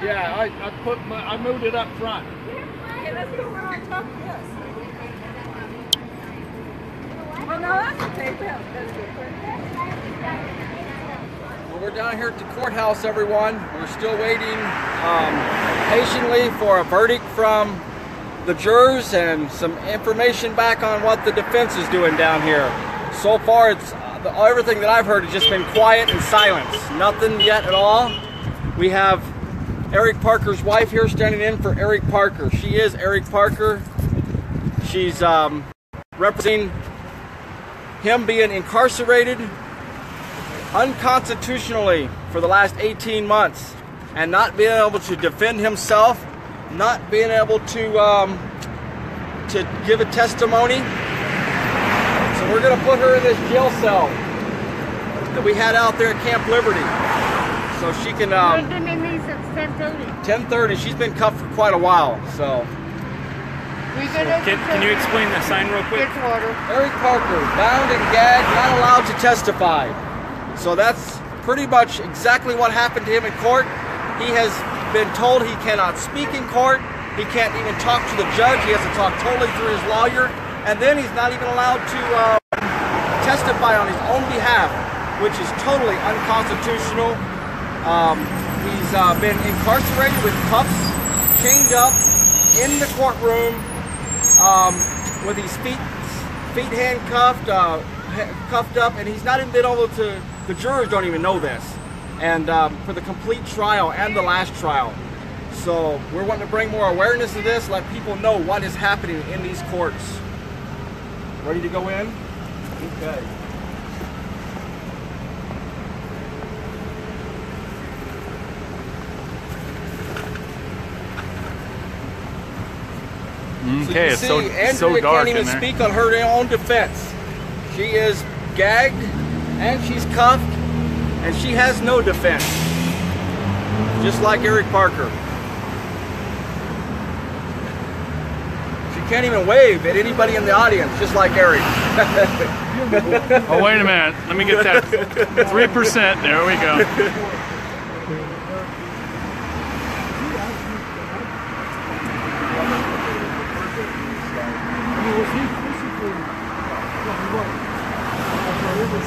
Yeah, I moved it up front. Okay, let's go on top of this. Oh no, that's okay. That's good. Well, we're down here at the courthouse, everyone. We're still waiting patiently for a verdict from the jurors and some information back on what the defense is doing down here. So far, it's everything that I've heard has just been quiet and silence. Nothing yet at all. We have Eric Parker's wife here standing in for Eric Parker. She is Eric Parker. She's representing him being incarcerated unconstitutionally for the last 18 months and not being able to defend himself, not being able to give a testimony. So we're going to put her in this jail cell that we had out there at Camp Liberty, so she can. 10:30. She's been cuffed for quite a while, so. Can you explain the sign real quick? Eric Parker, bound and gagged, not allowed to testify. So that's pretty much exactly what happened to him in court. He has been told he cannot speak in court. He can't even talk to the judge. He has to talk totally through his lawyer. And then he's not even allowed to testify on his own behalf, which is totally unconstitutional. He's been incarcerated with cuffs, chained up in the courtroom, with his feet handcuffed, cuffed up, and he's not even been able to. The jurors don't even know this, and for the complete trial and the last trial. So we're wanting to bring more awareness to this, let people know what is happening in these courts. Ready to go in? Okay. Okay, it's so Andrea dark can't even in there. speak on her own defense. She is gagged and she's cuffed and she has no defense. Just like Eric Parker. She can't even wave at anybody in the audience, just like Eric. Oh, wait a minute. Let me get that 3%. There we go.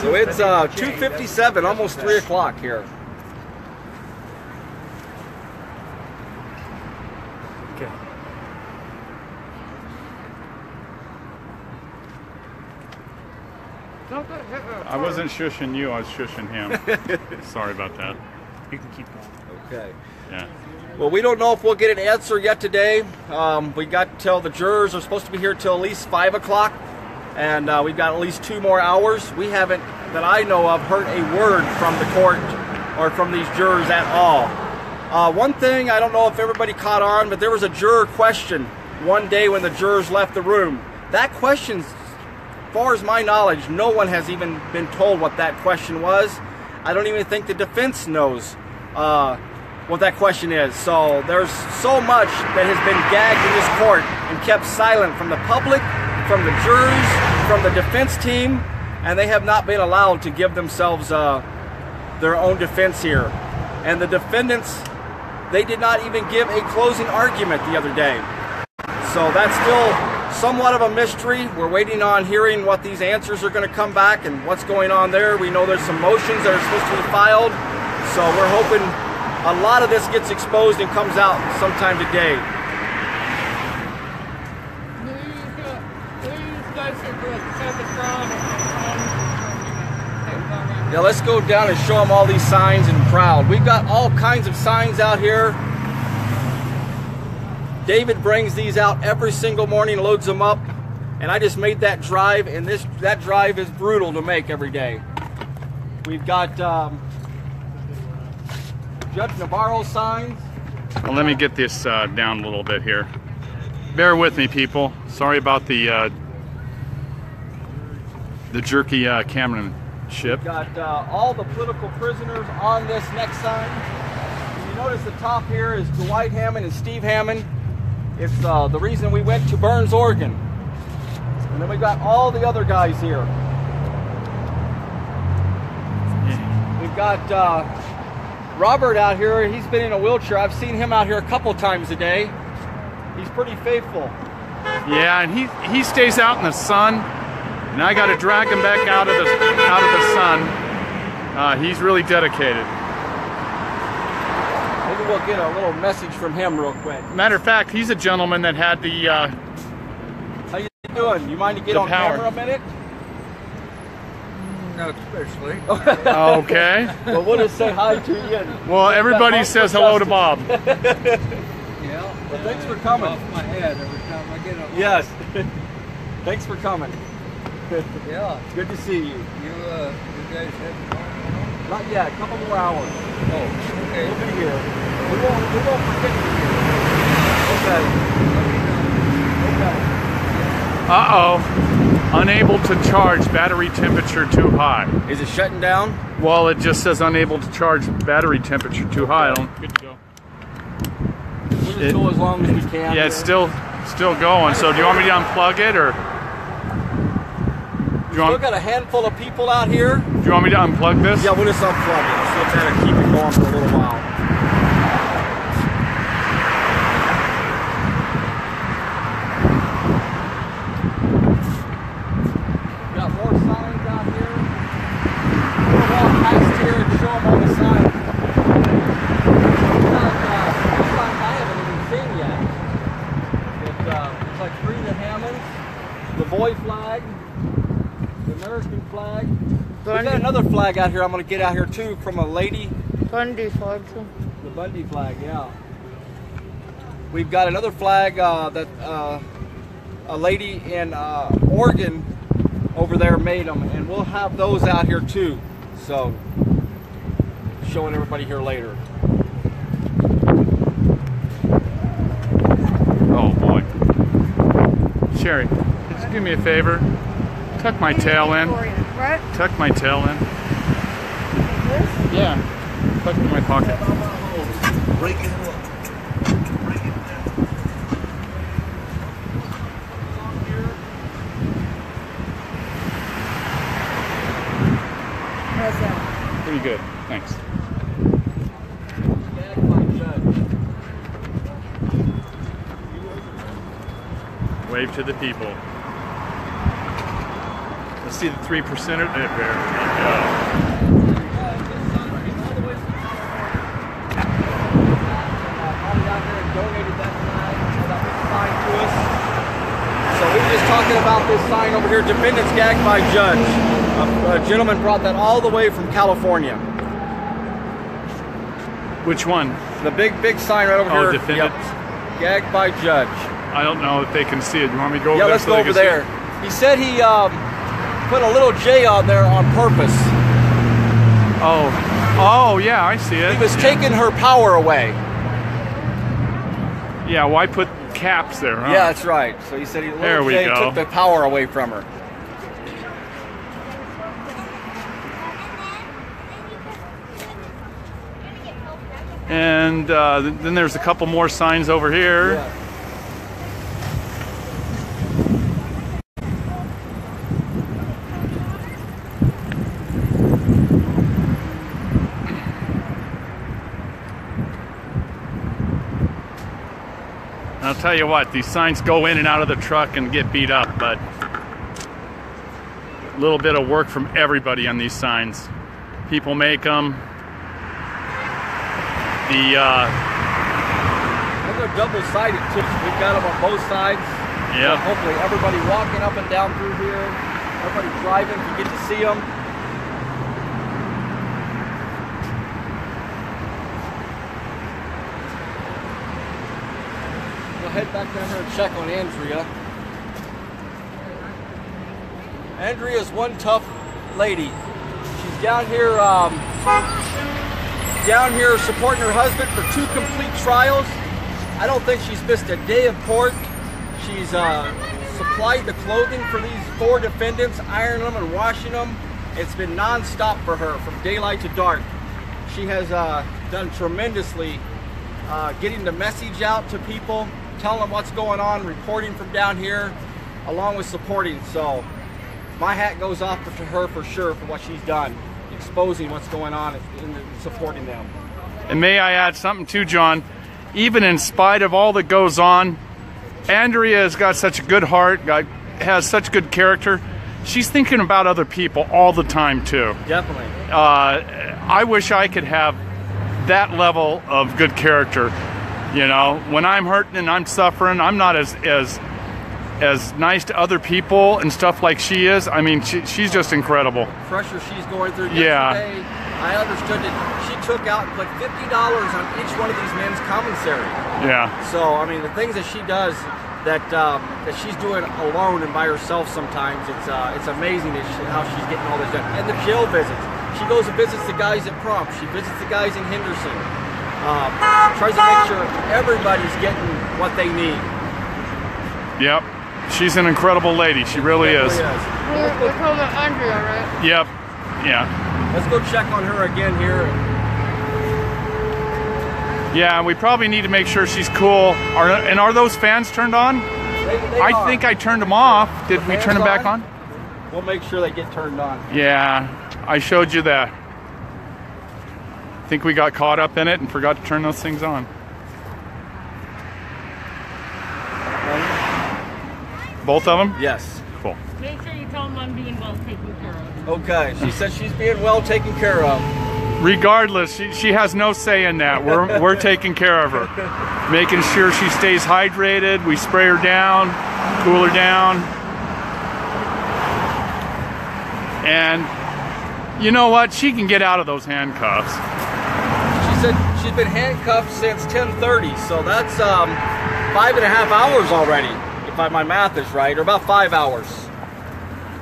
So it's 2:57, almost 3 o'clock here. Okay. I wasn't shushing you, I was shushing him. Sorry about that. You can keep going. Okay. Yeah. Well, we don't know if we'll get an answer yet today. We got till the jurors are supposed to be here till at least 5 o'clock. And we've got at least 2 more hours. We haven't, that I know of, heard a word from the court or from these jurors at all. One thing, I don't know if everybody caught on, but there was a juror question one day when the jurors left the room. That question, as far as my knowledge, no one has even been told what that question was. I don't even think the defense knows what that question is. So there's so much that has been gagged in this court and kept silent from the public, from the jurors, from the defense team, and they have not been allowed to give themselves their own defense here. And the defendants, they did not even give a closing argument the other day. So that's still somewhat of a mystery. We're waiting on hearing what these answers are going to come back and what's going on there. We know there's some motions that are supposed to be filed, so we're hoping a lot of this gets exposed and comes out sometime today. Now let's go down and show them all these signs in the crowd. We've got all kinds of signs out here. David brings these out every single morning, loads them up, and I just made that drive, and that drive is brutal to make every day. We've got Judge Navarro's signs. Well, let me get this down a little bit here. Bear with me, people. Sorry about the jerky cameramanship. We've got all the political prisoners on this next sign. If you notice the top here is Dwight Hammond and Steve Hammond. It's the reason we went to Burns, Oregon. And then we got all the other guys here. We've got Robert out here, he's been in a wheelchair. I've seen him out here a couple times a day. He's pretty faithful. Yeah, and he stays out in the sun, and I got to drag him back out of the sun. He's really dedicated. Maybe we'll get a little message from him real quick. Matter of fact, he's a gentleman that had the. How you doing? You mind to get The on power. camera a minute? Not especially. Okay. Well, we'll just say hi to you. Well, everybody says hello to Bob. Yeah. Well, thanks for coming. Off my head every time I get on. Yes. Thanks for coming. Yeah. Good to see you. You guys have. Not yet. A couple more hours. Oh, okay. We'll be here. We won't forget you here. Okay. Okay. Uh-oh. Unable to charge, battery temperature too high. Is it shutting down? Well, it just says unable to charge, battery temperature too high. I don't. Good to go. We'll just go as long as we can. Yeah, it's still going. So do you want me to unplug it, or do you Still got a handful of people out here. do you want me to unplug this? Yeah, we'll just unplug it. So try to keep it going for a little while. Got more signs out here. We'll walk past here and show them all the signs. Some signs I haven't even seen yet. It's like Free the Hammonds, the Boy flag, the American flag. We got another flag out here I'm going to get out here too from a lady. Bundy flag. The Bundy flag, yeah. We've got another flag that a lady in Oregon over there made them, and we'll have those out here too. So, showing everybody here later. Oh boy. Sherry, could you do me a favor? Tuck my tail in. What? Tuck my tail in. Yeah. Tuck it in my pocket. Break it up. Break it down. How's that? Pretty good. Thanks. Wave to the people. Let's see the 3%er. There we go. So we were just talking about this sign over here, Defendants Gagged by Judge. A gentleman brought that all the way from California. Which one? The big sign right over Oh, here. Defendants? Yep. Gagged by Judge. I don't know if they can see it. You want me to go over Yeah, there? let's so go they over can see there. it? He said he put a little J on there on purpose. Oh, yeah, I see it. He was taking her power away. Yeah, why put caps there, huh? Yeah, that's right. So he said he There little we J go. took the power away from her. And then there's a couple more signs over here. Yeah. I'll tell you what, these signs go in and out of the truck and get beat up, but a little bit of work from everybody on these signs. People make them. And they're double-sided too. We've got them on both sides. Yeah. So hopefully everybody walking up and down through here, everybody driving, you get to see them. We'll head back down here and check on Andrea. Andrea's one tough lady. She's down here supporting her husband for 2 complete trials. I don't think she's missed a day of court. She's supplied the clothing for these 4 defendants, ironing them and washing them. It's been non-stop for her from daylight to dark. She has done tremendously getting the message out to people, telling them what's going on, reporting from down here, along with supporting. So my hat goes off to her for sure for what she's done, exposing what's going on and supporting them. And may I add something too, John? Even in spite of all that goes on, Andrea has got such a good heart, has such good character. She's thinking about other people all the time too. Definitely. I wish I could have that level of good character. You know, when I'm hurting and I'm suffering, I'm not as nice to other people and stuff like she is. I mean, she's just incredible. Pressure she's going through Yeah. yesterday, I understood that she took out and put $50 on each one of these men's commissary. Yeah. So, I mean, the things that she does that she's doing alone and by herself sometimes, it's amazing how she's getting all this done. And the jail visits. She goes and visits the guys at Prompt. She visits the guys in Henderson. Tries to make sure everybody's getting what they need. Yep. She's an incredible lady. She really is. We're calling Andrea, right? Yep. Yeah. Let's go check on her again here. Yeah, we probably need to make sure she's cool. Are those fans turned on? They I are. think I turned them off. Did we fans turn them back on? on? We'll make sure they get turned on. Yeah, I showed you that. I think we got caught up in it and forgot to turn those things on. Both of them? Yes. Cool. Make sure you tell them I'm being well taken care of. Okay. She says she's being well taken care of. Regardless, she has no say in that. We're taking care of her. Making sure she stays hydrated. We spray her down, cool her down. And you know what? She can get out of those handcuffs. She said she's been handcuffed since 10:30, so that's 5.5 hours already, if my math is right, or about 5 hours.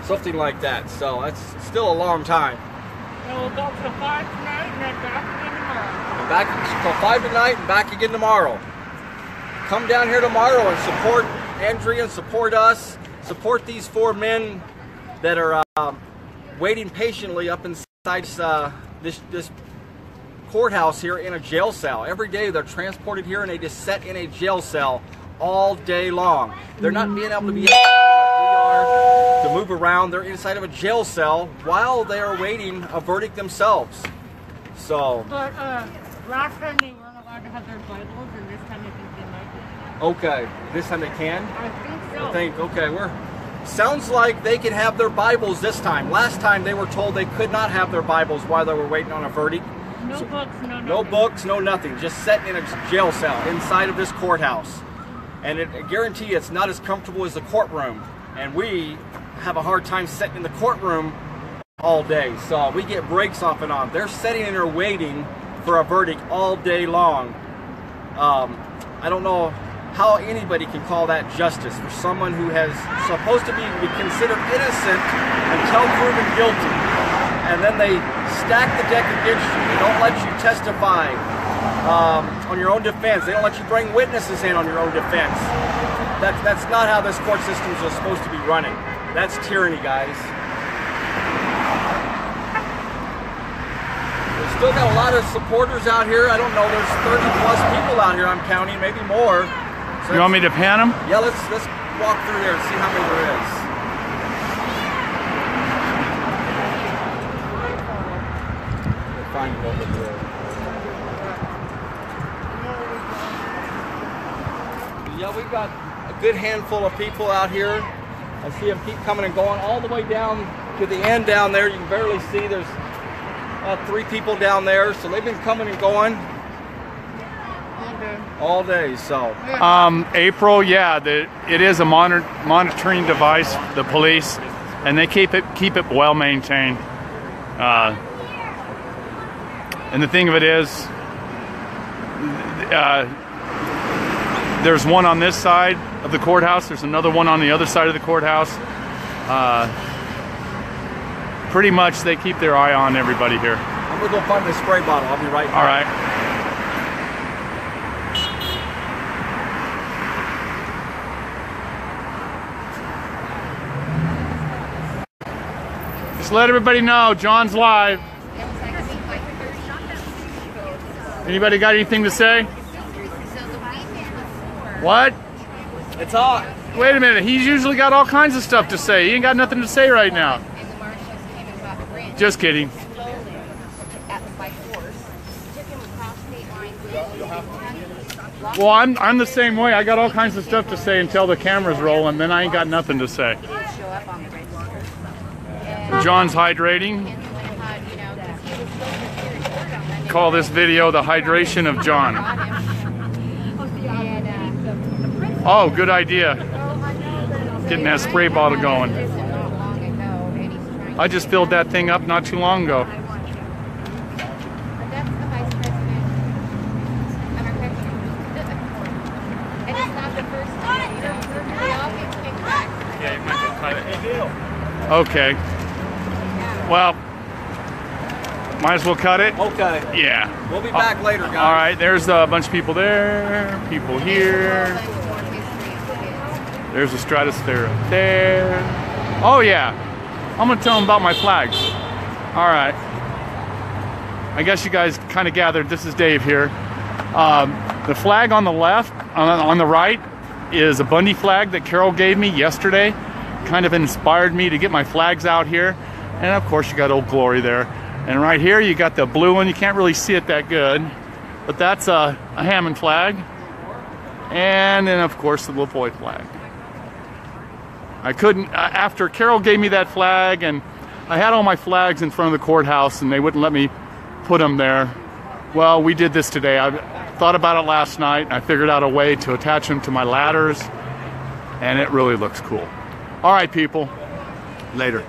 Something like that. So that's still a long time. And we'll go till 5 tonight and then back again tomorrow. Back till 5 tonight and back again tomorrow. Come down here tomorrow and support Andrea and support us. Support these 4 men that are waiting patiently up inside this courthouse here in a jail cell. Every day they're transported here and they just sit in a jail cell all day long. They're not being able to be like we are to move around. They're inside of a jail cell while they are waiting a verdict themselves. So. But last time they weren't allowed to have their Bibles, and this time I think they might be. Okay, this time they can? I think so. I think, okay, sounds like they can have their Bibles this time. Last time they were told they could not have their Bibles while they were waiting on a verdict. No books, no nothing. No books, no nothing. Just sitting in a jail cell inside of this courthouse. And I guarantee you it's not as comfortable as the courtroom. And we have a hard time sitting in the courtroom all day. So we get breaks off and on. They're sitting in there waiting for a verdict all day long. I don't know how anybody can call that justice for someone who has supposed to be considered innocent until proven guilty. And then they stack the deck against you. They don't let you testify on your own defense. They don't let you bring witnesses in on your own defense. That's not how this court system is supposed to be running. That's tyranny, guys. We've still got a lot of supporters out here. I don't know, there's 30 plus people out here I'm counting, maybe more. So You want me to pan them? Yeah, let's walk through there and see how many there is. We'll find it over there. Yeah, we've got a good handful of people out here. I see them keep coming and going all the way down to the end down there. You can barely see. There's 3 people down there, so they've been coming and going all day. So April, yeah, it is a monitoring device, the police, and they keep it well maintained. And the thing of it is, there's one on this side of the courthouse. There's another one on the other side of the courthouse. Pretty much they keep their eye on everybody here. I'm gonna go find the spray bottle. I'll be right back. All right. Just let everybody know, John's live. Anybody got anything to say? What? It's hot. Wait a minute, he's usually got all kinds of stuff to say. He ain't got nothing to say right now. Just kidding. Well, I'm the same way. I got all kinds of stuff to say until the camera's rolling, then I ain't got nothing to say. John's hydrating. Call this video the hydration of John. Oh, good idea. Getting that spray bottle going. I just filled that thing up not too long ago. Okay. Well, might as well cut it. Okay. Yeah. We'll be back later, guys. All right. There's a bunch of people there. People here. There's a stratosphere up there. Oh yeah. I'm gonna tell them about my flags. All right. I guess you guys kind of gathered. This is Dave here. The flag on the left, on the right, is a Bundy flag that Carol gave me yesterday. Kind of inspired me to get my flags out here. And of course you got Old Glory there. And right here you got the blue one. You can't really see it that good, but that's a Hammond flag. And then of course the LaVoy flag. I couldn't, after Carol gave me that flag, and I had all my flags in front of the courthouse and they wouldn't let me put them there. Well, we did this today. I thought about it last night and I figured out a way to attach them to my ladders, and it really looks cool. All right, people. Later.